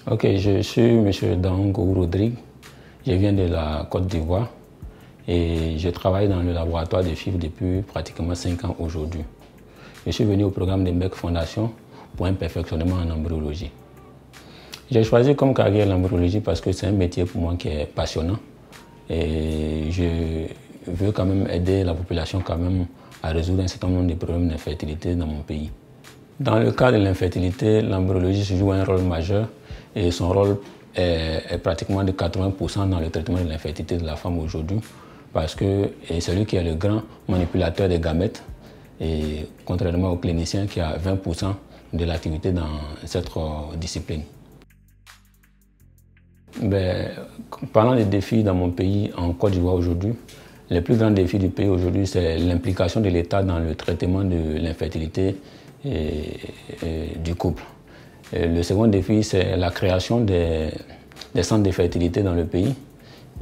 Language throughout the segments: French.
Ok, je suis M. Dango Rodrigue, je viens de la Côte d'Ivoire et je travaille dans le laboratoire de FIV depuis pratiquement 5 ans aujourd'hui. Je suis venu au programme de MEC Fondation pour un perfectionnement en embryologie. J'ai choisi comme carrière l'embryologie parce que c'est un métier pour moi qui est passionnant et je veux quand même aider la population quand même à résoudre un certain nombre de problèmes d'infertilité dans mon pays. Dans le cas de l'infertilité, l'embryologie joue un rôle majeur et son rôle est pratiquement de 80% dans le traitement de l'infertilité de la femme aujourd'hui parce que c'est lui qui est le grand manipulateur des gamètes et contrairement au clinicien qui a 20% de l'activité dans cette discipline. Parlant des défis dans mon pays, en Côte d'Ivoire aujourd'hui, les plus grands défis du pays aujourd'hui, c'est l'implication de l'État dans le traitement de l'infertilité du couple. Et le second défi, c'est la création des centres de fertilité dans le pays.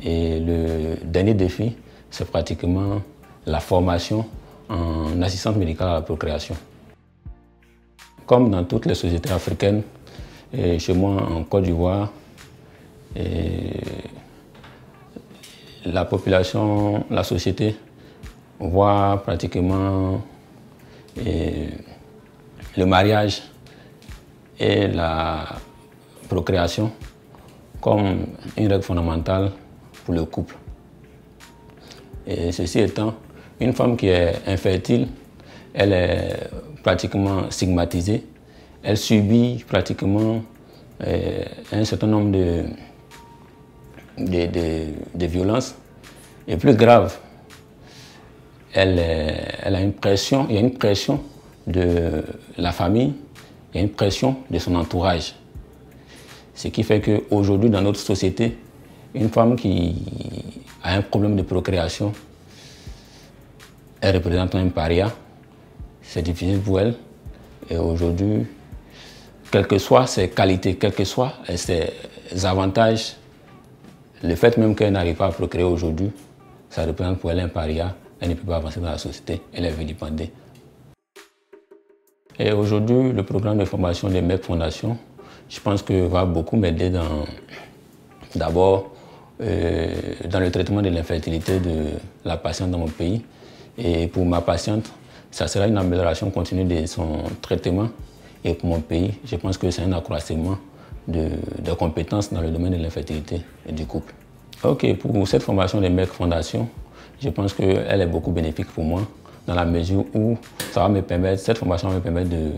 Et le dernier défi, c'est pratiquement la formation en assistance médicale à la procréation. Comme dans toutes les sociétés africaines, et chez moi en Côte d'Ivoire, la population, la société voit pratiquement le mariage et la procréation comme une règle fondamentale pour le couple. Et ceci étant, une femme qui est infertile, elle est pratiquement stigmatisée, elle subit pratiquement un certain nombre de violences. Et plus grave, elle a une pression, il y a une pression de la famille, il y a une pression de son entourage. Ce qui fait qu'aujourd'hui, dans notre société, une femme qui a un problème de procréation, elle représente un paria. C'est difficile pour elle. Et aujourd'hui, quelles que soient ses qualités, quels que soient ses avantages, le fait même qu'elle n'arrive pas à procréer aujourd'hui, ça représente pour elle un paria. Elle ne peut pas avancer dans la société, elle est vilipendée. Et aujourd'hui, le programme de formation de MEC Fondation, je pense que va beaucoup m'aider d'abord dans le traitement de l'infertilité de la patiente dans mon pays. Et pour ma patiente, ça sera une amélioration continue de son traitement. Et pour mon pays, je pense que c'est un accroissement de compétences dans le domaine de l'infertilité et du couple. Ok, pour cette formation de MEC Fondation, je pense qu'elle est beaucoup bénéfique pour moi, dans la mesure où cette formation va me permettre de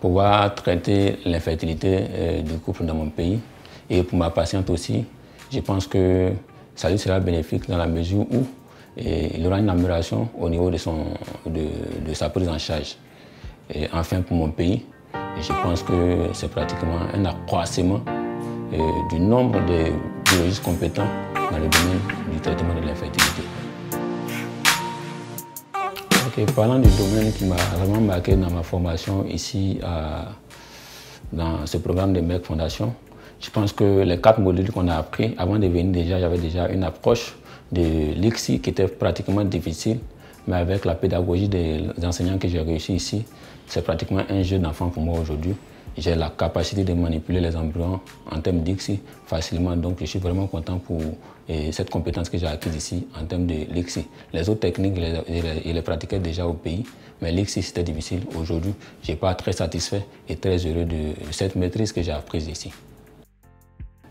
pouvoir traiter l'infertilité du couple dans mon pays. Et pour ma patiente aussi, je pense que ça lui sera bénéfique dans la mesure où il aura une amélioration au niveau de sa prise en charge. Et enfin, pour mon pays, je pense que c'est pratiquement un accroissement du nombre de biologistes compétents dans le domaine du traitement de l'infertilité. Parlant du domaine qui m'a vraiment marqué dans ma formation ici dans ce programme de MEC Fondation, je pense que les 4 modules qu'on a appris, avant de venir déjà, j'avais déjà une approche de l'ICSI qui était pratiquement difficile, mais avec la pédagogie des enseignants que j'ai réussi ici, c'est pratiquement un jeu d'enfant pour moi aujourd'hui. J'ai la capacité de manipuler les embryons en termes d'ICSI facilement, donc je suis vraiment content pour cette compétence que j'ai acquise ici en termes de l'ICSI. Les autres techniques, je les pratiquais déjà au pays, mais l'ICSI c'était difficile. Aujourd'hui, je ne suis pas très satisfait et très heureux de cette maîtrise que j'ai apprise ici.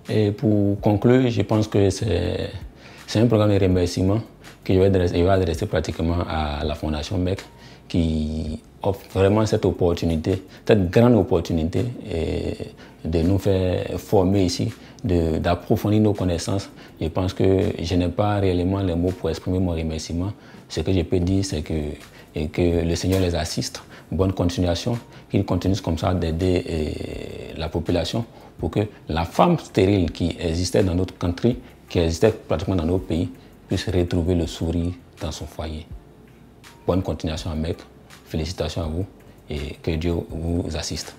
Et pour conclure, je pense que c'est un programme de remerciement que je vais adresser pratiquement à la Fondation MEC qui offre vraiment cette opportunité, cette grande opportunité de nous faire former ici, d'approfondir nos connaissances. Je pense que je n'ai pas réellement les mots pour exprimer mon remerciement. Ce que je peux dire, c'est que le Seigneur les assiste. Bonne continuation, qu'ils continuent comme ça d'aider la population pour que la femme stérile qui existait dans notre country, qui existait pratiquement dans nos pays, puisse retrouver le sourire dans son foyer. Bonne continuation à MEC, félicitations à vous et que Dieu vous assiste.